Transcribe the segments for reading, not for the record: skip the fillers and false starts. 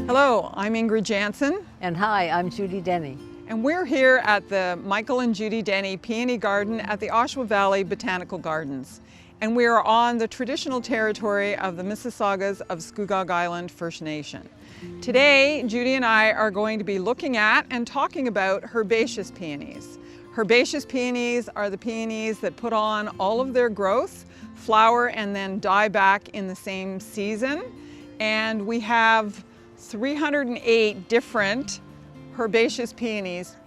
Hello, I'm Ingrid Jansen. And hi, I'm Judy Denny. And we're here at the Michael and Judy Denny Peony Garden at the Oshawa Valley Botanical Gardens. And we are on the traditional territory of the Mississaugas of Scugog Island First Nation. Today, Judy and I are going to be looking at and talking about herbaceous peonies. Herbaceous peonies are the peonies that put on all of their growth, flower, and then die back in the same season. And we have 308 different herbaceous peonies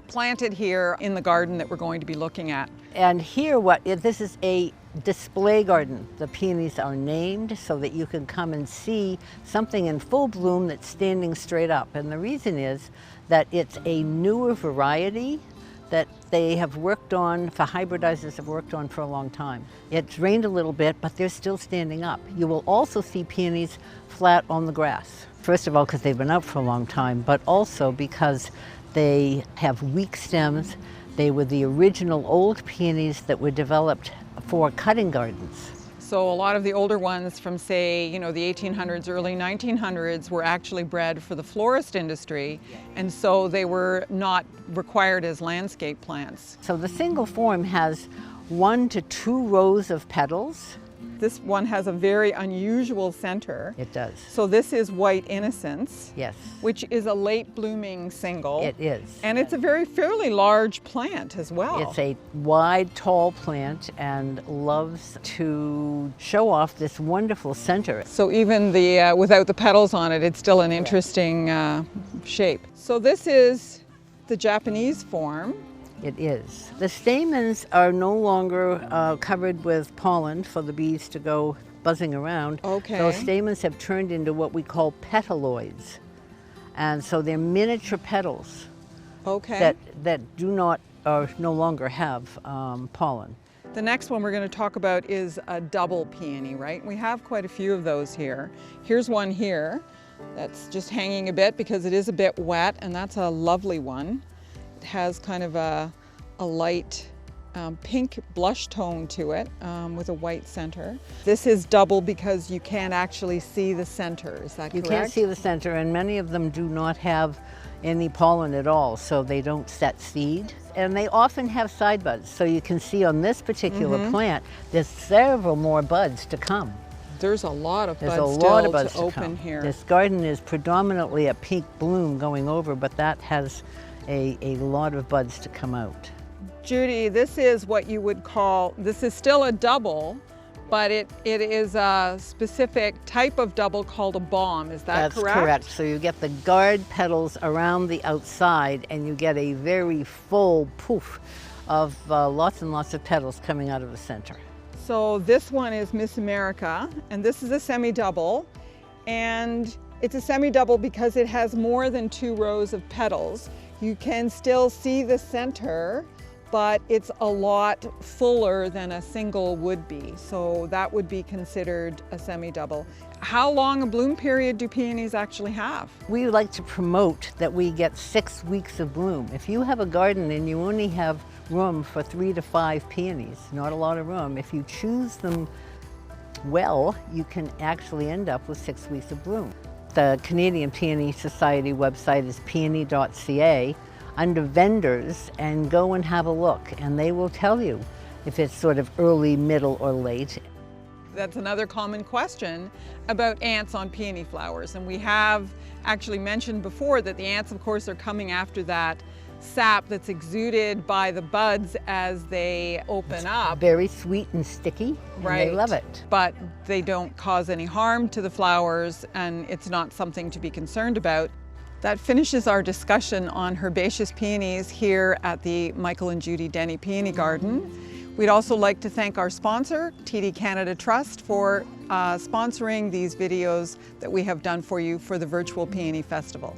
planted here in the garden that we're going to be looking at. And here, this is a display garden. The peonies are named so that you can come and see something in full bloom that's standing straight up. And the reason is that it's a newer variety that they have worked on, the hybridizers have worked on for a long time. It's rained a little bit, but they're still standing up. You will also see peonies flat on the grass. First of all, because they've been out for a long time, but also because they have weak stems. They were the original old peonies that were developed for cutting gardens. So a lot of the older ones from, say, the 1800s, early 1900s were actually bred for the florist industry, and so they were not required as landscape plants. So the single form has 1 to 2 rows of petals. This one has a very unusual center. It does. So this is White Innocence. Yes. Which is a late blooming single. It is. And it's a fairly large plant as well. It's a wide, tall plant and loves to show off this wonderful center. So even without the petals on it, it's still an interesting shape. So this is the Japanese form. It is. The stamens are no longer covered with pollen for the bees to go buzzing around. Okay. Those stamens have turned into what we call petaloids. And so they're miniature petals. Okay. that do not or no longer have pollen. The next one we're going to talk about is a double peony, right? We have quite a few of those here. Here's one here that's just hanging a bit because it is a bit wet, and that's a lovely one. It has kind of a light pink blush tone to it with a white center. This is double because you can't actually see the center, is that correct? You can't see the center, and many of them do not have any pollen at all, so they don't set seed. And they often have side buds, so you can see on this particular plant, there's several more buds to come. There's a lot of buds to open here. This garden is predominantly a pink bloom going over, but that has a lot of buds to come out. Judy, this is what you would call, this is still a double, but it is a specific type of double called a bomb, is that correct? That's correct. So you get the guard petals around the outside and you get a very full poof of lots and lots of petals coming out of the center. So this one is Miss America, and this is a semi-double, and it's a semi-double because it has more than 2 rows of petals. You can still see the center, but it's a lot fuller than a single would be. So that would be considered a semi-double. How long a bloom period do peonies actually have? We like to promote that we get 6 weeks of bloom. If you have a garden and you only have room for 3 to 5 peonies, not a lot of room, if you choose them well, you can actually end up with 6 weeks of bloom. The Canadian Peony Society website is peony.ca. Under vendors, and go and have a look, and they will tell you if it's sort of early, middle, or late. That's another common question about ants on peony flowers, and we have actually mentioned before that the ants, of course, are coming after that sap that's exuded by the buds as they open up. Very sweet and sticky, and right. They love it. But they don't cause any harm to the flowers, and it's not something to be concerned about. That finishes our discussion on herbaceous peonies here at the Michael and Judy Denny Peony Garden. We'd also like to thank our sponsor, TD Canada Trust, for sponsoring these videos that we have done for you for the Virtual Peony Festival.